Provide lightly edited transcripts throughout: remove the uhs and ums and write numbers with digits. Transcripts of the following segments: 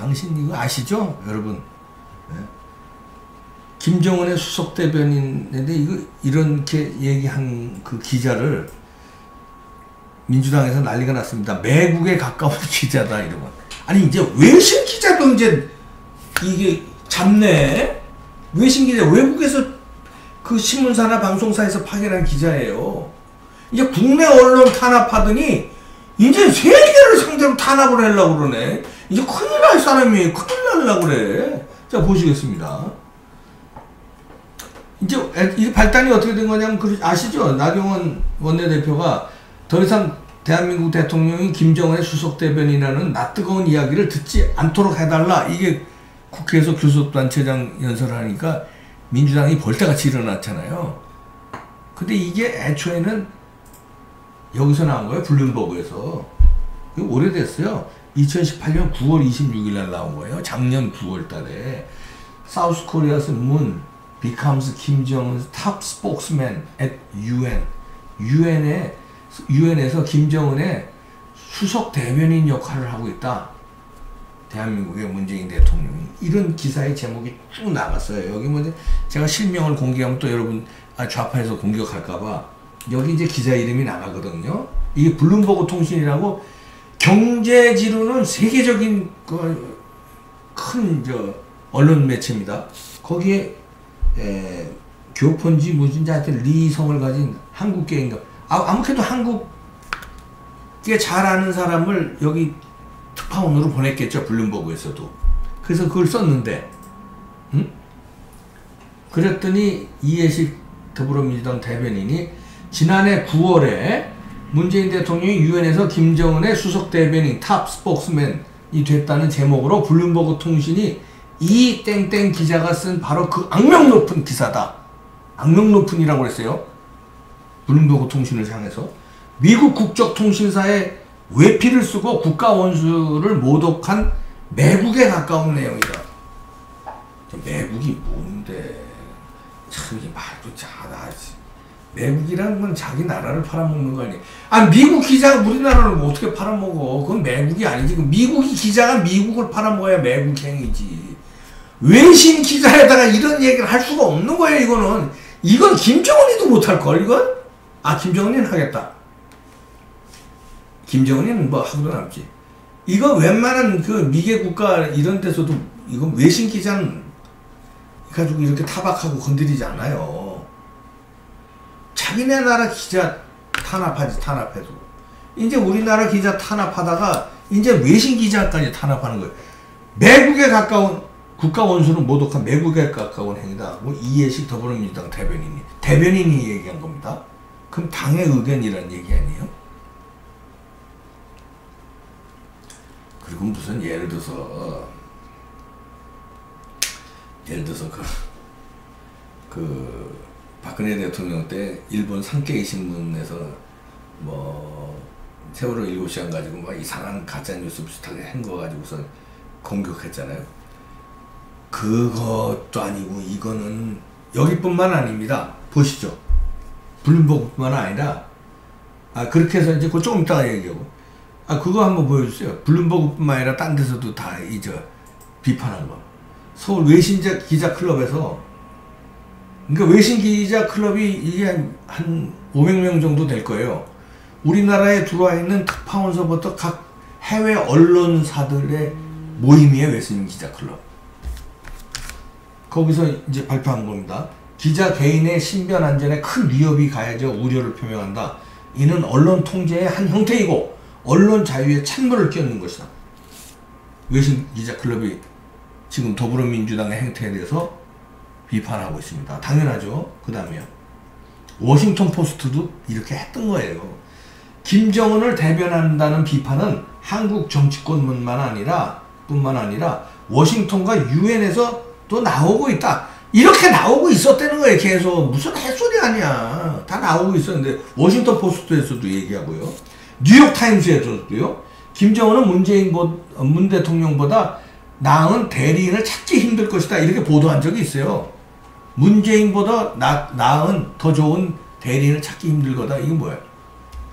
망신 이거 아시죠? 여러분. 네. 김정은의 수석 대변인인데 이렇게 얘기한 그 기자를 민주당에서 난리가 났습니다. 매국에 가까운 기자다 이러고. 아니 이제 외신 기자도 이제 이게 잡네. 외신 기자 외국에서 그 신문사나 방송사에서 파견한 기자예요. 이제 국내 언론 탄압하더니 이제 세계를 상대로 탄압을 하려고 그러네. 이제 큰일 날 사람이 큰일 날라고 그래. 자 보시겠습니다. 이제 이 발단이 어떻게 된 거냐면 아시죠? 나경원 원내대표가 더 이상 대한민국 대통령이 김정은의 수석 대변인이라는 낯뜨거운 이야기를 듣지 않도록 해달라. 이게 국회에서 교섭단체장 연설을 하니까 민주당이 벌떼같이 일어났잖아요. 근데 이게 애초에는 여기서 나온 거예요. 블룸버그에서. 이거 오래됐어요. 2018년 9월 26일 날 나온 거예요. 작년 9월 달에. South Korea's moon becomes Kim Jong-un's top spokesman at UN. UN에서 김정은의 수석 대변인 역할을 하고 있다. 대한민국의 문재인 대통령이. 이런 기사의 제목이 쭉 나갔어요. 여기 뭐 제가 실명을 공개하면 또 여러분 좌파에서 공격할까봐 여기 이제 기자 이름이 나가거든요. 이게 블룸버그 통신이라고 경제지로는 세계적인 큰 언론 매체입니다. 거기에 교폰지 뭐든지 하여튼 리성을 가진 한국계인가 아무래도 한국에 잘 아는 사람을 여기 특파원으로 보냈겠죠. 블룸버그에서도. 그래서 그걸 썼는데 그랬더니 이해식 더불어민주당 대변인이 지난해 9월에 문재인 대통령이 유엔에서 김정은의 수석 대변인 탑 스포크스맨이 됐다는 제목으로 블룸버그 통신이 이 땡땡 기자가 쓴 바로 그 악명 높은 기사다. 악명 높은이라고 했어요. 블룸버그 통신을 향해서 미국 국적 통신사에 외피를 쓰고 국가 원수를 모독한 매국에 가까운 내용이다. 매국이 뭔데? 참 이게 말도 잘하지. 매국이라는 건 자기 나라를 팔아먹는 거 아니야. 아 미국 기자가 우리나라를 뭐 어떻게 팔아먹어? 그건 매국이 아니지. 미국이 기자가 미국을 팔아먹어야 매국 행위지. 외신 기자에다가 이런 얘기를 할 수가 없는 거예요. 이건 김정은이도 못할걸 이건? 아 김정은이는 하겠다. 김정은이는 뭐 하고도 남지. 이거 웬만한 그 미개 국가 이런 데서도 이건 외신 기자는 가지고 이렇게 타박하고 건드리지 않아요. 자기네 나라 기자 탄압하지. 탄압해도 이제 우리나라 기자 탄압하다가 이제 외신 기자까지 탄압하는 거예요. 매국에 가까운 국가 원수는 모독한 매국에 가까운 행위다. 뭐 이해식 더불어민주당 대변인이 얘기한 겁니다. 그럼 당의 의견이란 얘기 아니에요? 그리고 무슨 예를 들어서 그 박근혜 대통령 때 일본 산케이 신문에서 뭐 세월호 7시간 가지고 막 이상한 가짜뉴스 비슷하게 한 거 가지고서 공격했잖아요. 그것도 아니고 이거는 여기뿐만 아닙니다. 보시죠. 블룸버그뿐만 아니라 그렇게 해서 이제 그거 조금 이따가 얘기하고 그거 한번 보여주세요. 블룸버그뿐만 아니라 딴 데서도 다 비판한 거. 서울 외신자 기자 클럽에서 그러니까 외신 기자 클럽이 이게 한 500명 정도 될 거예요. 우리나라에 들어와 있는 특파원서부터 각 해외 언론사들의 모임이에요. 외신 기자 클럽. 거기서 이제 발표한 겁니다. 기자 개인의 신변 안전에 큰 위협이 가해져 우려를 표명한다. 이는 언론 통제의 한 형태이고 언론 자유에 찬물을 끼얹는 것이다. 외신 기자 클럽이 지금 더불어민주당의 행태에 대해서 비판하고 있습니다. 당연하죠. 그 다음에요. 워싱턴 포스트도 이렇게 했던 거예요. 김정은을 대변한다는 비판은 한국 정치권뿐만 아니라 워싱턴과 유엔에서 또 나오고 있다. 이렇게 나오고 있었다는 거예요. 계속 무슨 햇소리 아니야. 다 나오고 있었는데 워싱턴 포스트에서도 얘기하고요. 뉴욕타임스에서도요. 김정은은 문 대통령보다 나은 대리인을 찾기 힘들 것이다. 이렇게 보도한 적이 있어요. 문재인보다 나은 더 좋은 대리인을 찾기 힘들 거다. 이게 뭐야?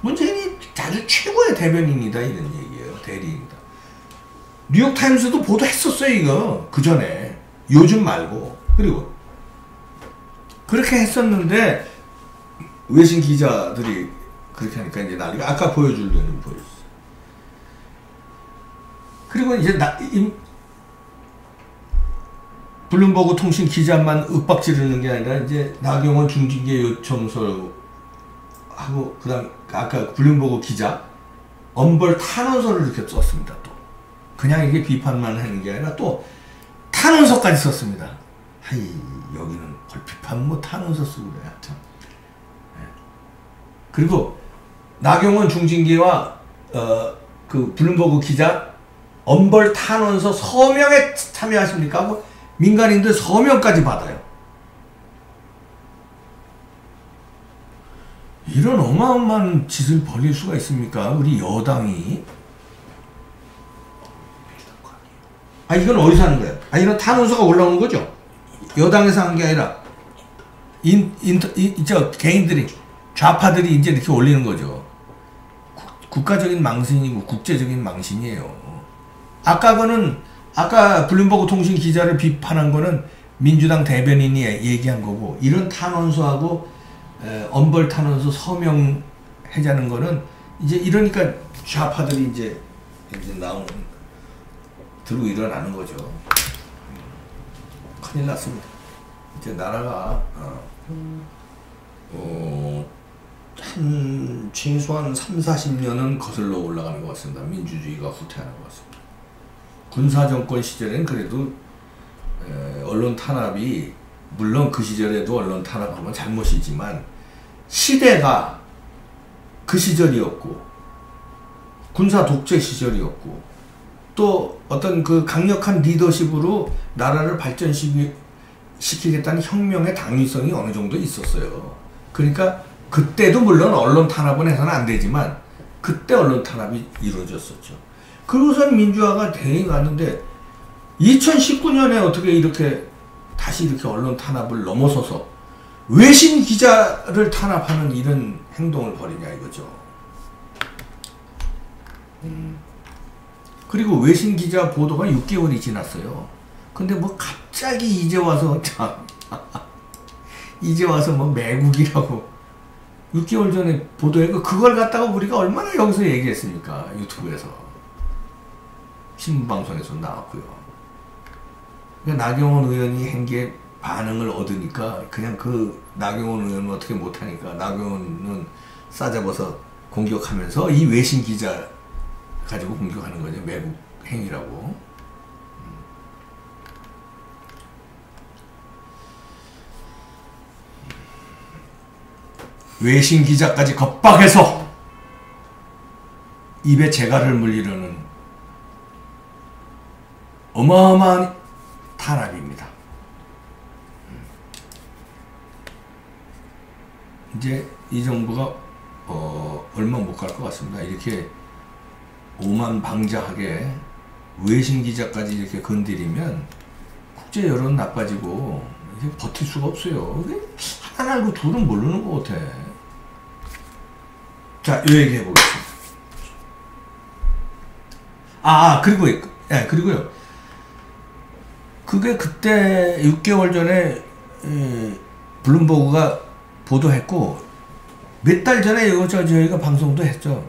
문재인이 아주 최고의 대변인이다. 이런 얘기예요. 대리인이다. 뉴욕타임스도 보도했었어요, 이거. 그 전에. 요즘 말고. 그리고 그렇게 했었는데 외신 기자들이 그렇게 하니까 이제 난리가. 아까 보여줄 대로 보여줬어. 그리고 이제 블룸버그 통신 기자만 윽박지르는 게 아니라 이제 나경원 중징계 요청서하고 그다음 아까 블룸버그 기자 엄벌 탄원서를 이렇게 썼습니다. 또 그냥 이게 비판만 하는 게 아니라 또 탄원서까지 썼습니다. 하이 여기는 걸 비판 뭐 탄원서 쓰고 그래. 참. 그리고 나경원 중징계와 그 블룸버그 기자 엄벌 탄원서 서명에 참여하십니까? 하고 민간인들 서명까지 받아요. 이런 어마어마한 짓을 벌일 수가 있습니까? 우리 여당이. 아, 이건 어디서 하는 거예요? 아, 이런 탄원서가 올라오는 거죠? 여당에서 한 게 아니라, 개인들이, 좌파들이 이제 이렇게 올리는 거죠. 국가적인 망신이고 국제적인 망신이에요. 아까 블룸버그 통신 기자를 비판한 거는 민주당 대변인이 얘기한 거고, 이런 탄원서하고 엄벌 탄원서 서명하자는 거는 이제 이러니까 좌파들이 이제 들고 일어나는 거죠. 큰일 났습니다. 이제 나라가 최소한 30-40년은 거슬러 올라가는 것 같습니다. 민주주의가 후퇴하는 것 같습니다. 군사정권 시절엔 그래도 언론 탄압이, 물론 그 시절에도 언론 탄압한 건 잘못이지만 시대가 그 시절이었고 군사 독재 시절이었고 또 어떤 그 강력한 리더십으로 나라를 발전시키겠다는 혁명의 당위성이 어느 정도 있었어요. 그러니까 그때도 물론 언론 탄압은 해서는 안 되지만 그때 언론 탄압이 이루어졌었죠. 그러고선 민주화가 대행이 갔는데 2019년에 어떻게 이렇게 다시 이렇게 언론 탄압을 넘어서서 외신 기자를 탄압하는 이런 행동을 벌이냐 이거죠. 그리고 외신 기자 보도가 6개월이 지났어요. 근데 뭐 갑자기 이제 와서 이제 와서 뭐 매국이라고 6개월 전에 보도했고 그걸 갖다가 우리가 얼마나 여기서 얘기했습니까? 유튜브에서. 신문방송에서 나왔고요. 그러니까 나경원 의원이 한 게 반응을 얻으니까 그냥 그 나경원 의원은 어떻게 못하니까 나경원은 싸잡아서 공격하면서 이 외신 기자 가지고 공격하는 거죠. 매국 행위라고. 외신 기자까지 겁박해서 입에 재갈을 물리려는 어마어마한 탄압입니다. 이제 이 정부가 얼마 못 갈 것 같습니다. 이렇게 오만방자하게 외신 기자까지 이렇게 건드리면 국제 여론 나빠지고 이제 버틸 수가 없어요. 하나 알고 둘은 모르는 것 같아. 자, 요 얘기 해보겠습니다. 그리고요. 그게 그때 6개월 전에 블룸버그가 보도했고 몇 달 전에 저희가 방송도 했죠.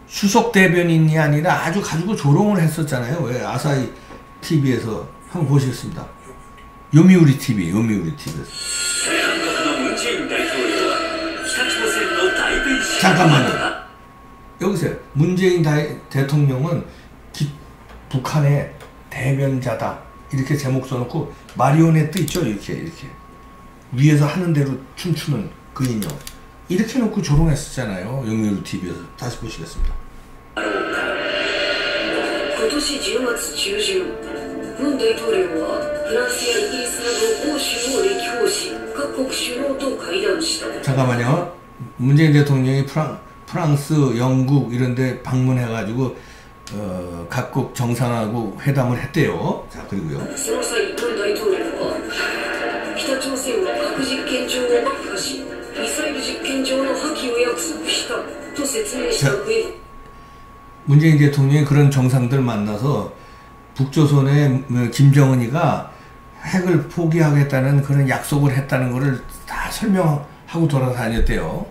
수석 대변인이 아니라 아주 가지고 조롱을 했었잖아요. 왜 아사히 TV에서 한번 보시겠습니다. 요미우리 TV에서. 잠깐만요. 여기서 문재인 대통령은 북한의 대변자다. 이렇게 제목 써놓고 마리오네트 있죠? 이렇게 위에서 하는 대로 춤추는 그 인형 이렇게 놓고 조롱했었잖아요. 요미우리 TV에서. 다시 보시겠습니다. 今年10月中旬、文大統領はフランスやイギリスなど欧州を歴訪し、各国首脳と会談した。 잠깐만요. 문재인 대통령이 프랑스, 영국 이런 데 방문해가지고 각국 정상하고 회담을 했대요. 자, 그리고요. その際、文大統領は北朝鮮は核実験場を爆破し、ミサイル実験場の破棄を約束したと説明した上で 문재인 대통령이 그런 정상들 만나서 북조선의 김정은이가 핵을 포기하겠다는 그런 약속을 했다는 것을 다 설명하고 돌아다녔대요.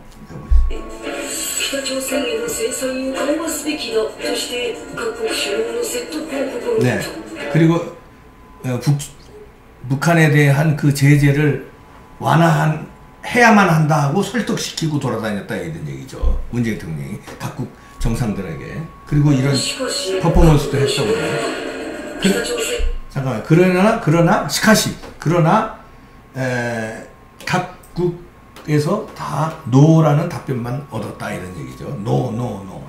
北朝鮮への制裁を緩和すべきだとして各国首脳の説得を試みた。 네. 그리고 북한에 대한 그 제재를 완화해야만 한다 하고 설득시키고 돌아다녔다 이런 얘기죠. 문재인 대통령이 각국 정상들에게. 그리고 이런 퍼포먼스도 했다고 그래요. 잠깐만. 그러나 각국에서 다 노라는 답변만 얻었다 이런 얘기죠. 노.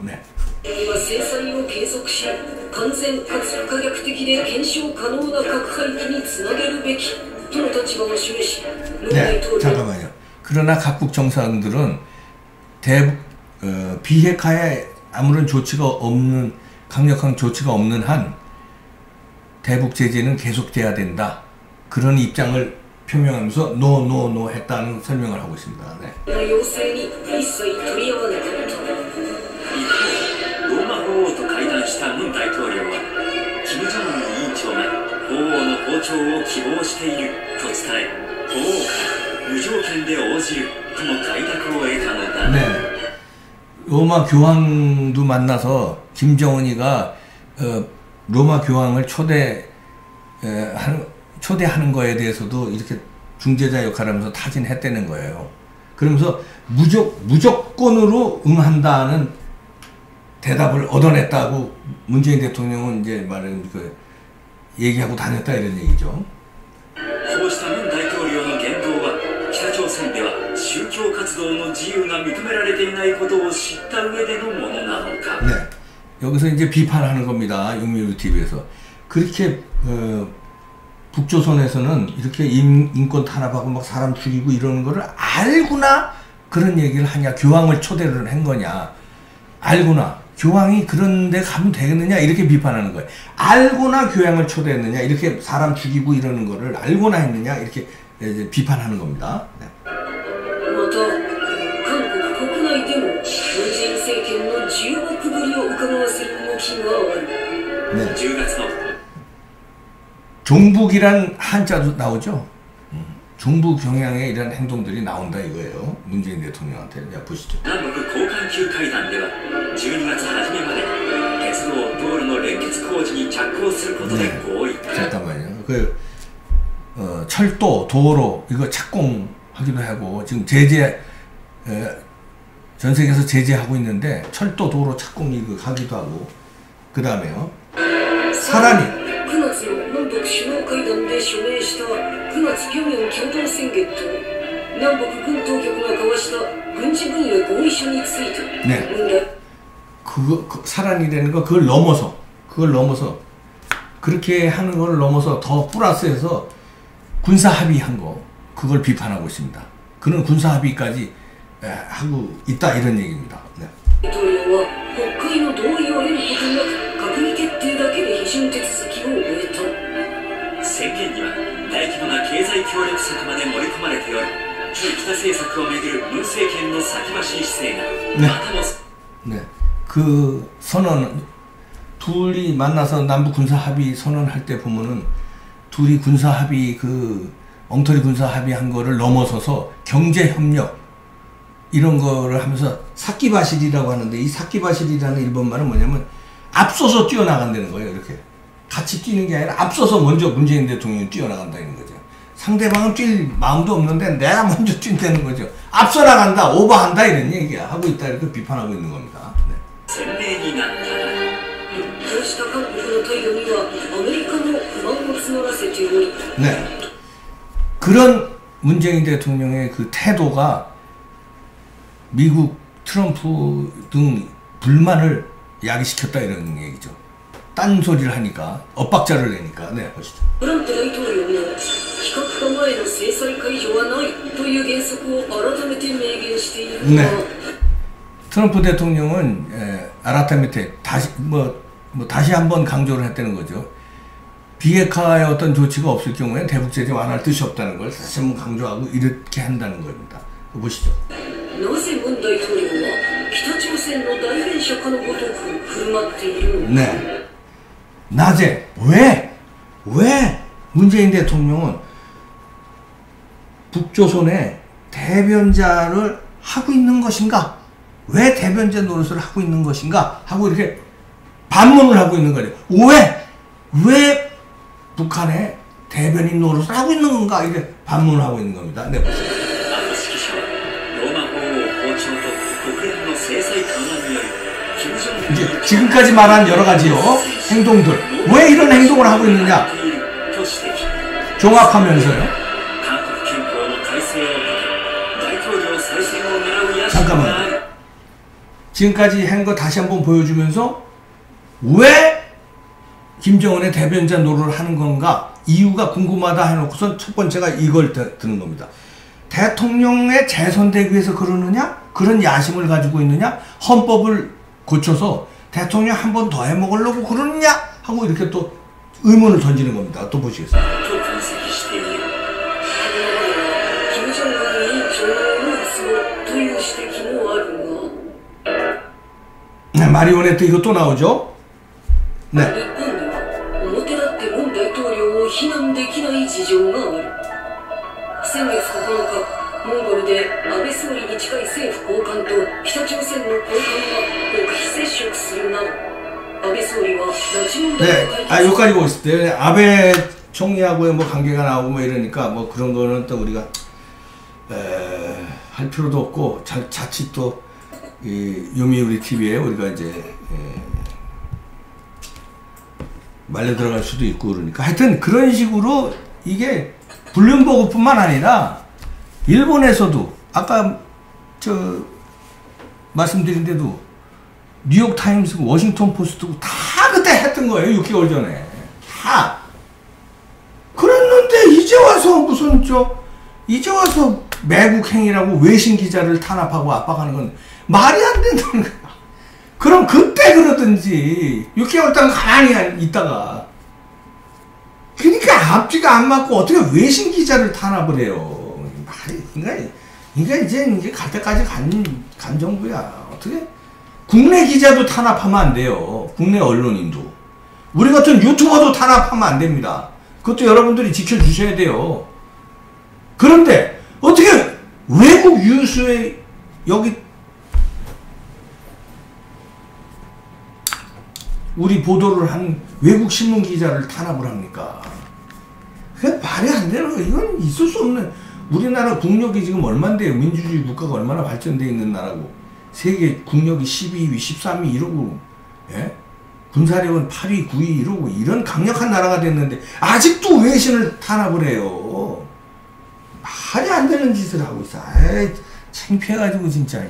네. は制裁を継続し、完全かつ不可逆的で検証可能な核廃棄につなげるべきとの立場を示し、文大 네, 統領 잠깐만요. 그러나 각국 정상들은 비핵화에 아무런 조치가 없는 강력한 조치가 없는 한 대북 제재는 계속돼야 된다. 그런 입장을 표명하면서 노 했다는 설명을 하고 있습니다. 네. の要請に一切取り合わなかった。ローマ法王と会談したムン大統領は、金正恩委員長が法王の訪朝を希望していると伝え、法王から無条件で応じるとの快諾を得たのだ。 네. 로마 교황도 만나서 김정은이가 로마 교황을 초대하는 거에 대해서도 이렇게 중재자 역할을 하면서 타진했다는 거예요. 그러면서 무조건으로 응한다는 대답을 얻어냈다고 문재인 대통령은 이제 말은 얘기하고 다녔다 이런 얘기죠. こうしたムン大統領の言動は、北朝鮮では宗教活動の自由が認められていないことを知った上でのものなのか。 네. 여기서 이제 비판하는 겁니다. 육미루 TV에서. 그렇게 북조선에서는 이렇게 인권 탄압하고 막 사람 죽이고 이러는 거를 알고나 그런 얘기를 하냐. 교황을 초대를 한 거냐. 알고나. 교황이 그런 데 가면 되겠느냐. 이렇게 비판하는 거예요. 알고나 교황을 초대했느냐. 이렇게 사람 죽이고 이러는 거를 알고나 했느냐. 이렇게 이제 비판하는 겁니다. 네. また、韓国国内でも文在寅政権の重獄ぶりを伺わせる動きがある。 네. 10月の 종북이란 한자도 나오죠. 종북 경향의 이런 행동들이 나온다 이거예요. 문재인 대통령한테. 자, 보시죠. 南北交換級会談では、12月初めまで鉄道・道路の連結工事に着工することで合意。 잠깐만요. 철도, 도로 이거 착공하기도 하고 지금 제재 전 세계에서 제재하고 있는데 철도, 도로 착공 이거 하기도 하고 그 다음에요. 사람이 9月の南北首脳会談で署名した9月平壌共同宣言と南北軍当局が交わした軍事分野合意書について、 네. 文大 사란이라는 거 그걸 넘어서 그렇게 하는 걸 넘어서 더 플러스해서 군사 합의한 거 그걸 비판하고 있습니다. 그런 군사 합의까지 하고 있다 이런 얘기입니다. 네. 大統領は国会の同意を得ることなく閣議決定だけで批准手続きを終えた。宣言には大規模な経済協力策まで盛り込まれており、旧北政策をめぐるムン政権の先走り姿勢がまたも 네. 그 선언 둘이 만나서 남북 군사 합의 선언할 때 보면은 둘이 군사 합의 그 엉터리 군사 합의한 거를 넘어서서 경제 협력 이런 거를 하면서 사키바실이라고 하는데 이 사키바실이라는 일본말은 뭐냐면 앞서서 뛰어나간다는 거예요. 이렇게 같이 뛰는 게 아니라 앞서서 먼저 문재인 대통령이 뛰어나간다는 거죠. 상대방은 뛸 마음도 없는데 내가 먼저 뛴다는 거죠. 앞서 나간다, 오버한다 이런 얘기야 하고 있다 이렇게 비판하고 있는 겁니다. 네. 鮮明になった。こうした韓国の態度にはアメリカも不満を募らせており、 네. 그런 문재인 대통령의 그 태도가 미국 트럼프 등 불만을 야기시켰다 이런 얘기죠. 딴소리를 하니까 엇박자를 내니까. 네, 보시죠. トランプ大統領も非核化前の制裁解除はないという原則を改めて明言しているが、 네. 트럼프 대통령은 아라타메테 다시 다시 한번 강조를 했다는 거죠. 비핵화의 어떤 조치가 없을 경우에 대북 제재 완화할 뜻이 없다는 걸 다시 한번 강조하고 이렇게 한다는 겁니다. 보시죠. なぜ文大統領は北朝鮮の代弁者かのごとく振る舞っているのか。 네. 낮에 왜 문재인 대통령은 북조선의 대변자를 하고 있는 것인가? 왜 대변자 노릇을 하고 있는 것인가? 하고 이렇게 반문을 하고 있는 거예요. 왜 북한의 대변인 노릇을 하고 있는 건가? 이렇게 반문을 하고 있는 겁니다. 네, 보세요. 이제 지금까지 말한 여러 가지요 행동들, 왜 이런 행동을 하고 있느냐? 종합하면서요. 잠깐만. 지금까지 한 거 다시 한번 보여주면서 왜 김정은의 대변자 노릇을 하는 건가? 이유가 궁금하다 해놓고선 첫 번째가 이걸 드는 겁니다. 대통령의 재선되기 위해서 그러느냐? 그런 야심을 가지고 있느냐? 헌법을 고쳐서 대통령 한 번 더 해먹으려고 그러느냐? 하고 이렇게 또 의문을 던지는 겁니다. 또 보시겠습니다. 네, 마리오네트 이거 또 나오죠? 네. 네, 여기까지 보고 있을 때 아베 총리하고의 뭐 관계가 나오고 뭐 이러니까 뭐 그런 거는 또 우리가 할 필요도 없고 자칫 또 이 요미우리 TV에 우리가 이제 말려 들어갈 수도 있고 그러니까 하여튼 그런 식으로 이게 블룸버그뿐만 아니라 일본에서도 아까 저 말씀드린 데도 뉴욕타임스, 워싱턴 포스트 다 그때 했던 거예요. 6개월 전에 다 그랬는데 이제 와서 무슨 이제 와서 매국 행위라고 외신 기자를 탄압하고 압박하는 건 말이 안 된다는 거야. 그럼 그때 그러든지 6개월 동안 가만히 있다가 그러니까 앞뒤가 안 맞고 어떻게 외신 기자를 탄압을 해요. 그러니까 이제 갈 때까지 간 정부야. 어떻게 국내 기자도 탄압하면 안 돼요. 국내 언론인도. 우리 같은 유튜버도 탄압하면 안 됩니다. 그것도 여러분들이 지켜주셔야 돼요. 그런데 어떻게 외국 유수의 여기 우리 보도를 한 외국 신문 기자를 탄압을 합니까? 그게 말이 안 되는 거예요. 이건 있을 수 없는. 우리나라 국력이 지금 얼만데요? 민주주의 국가가 얼마나 발전되어 있는 나라고. 세계 국력이 12위, 13위 이러고, 예? 군사력은 8위, 9위 이러고 이런 강력한 나라가 됐는데 아직도 외신을 탄압을 해요. 말이 안 되는 짓을 하고 있어. 에이, 창피해가지고 진짜.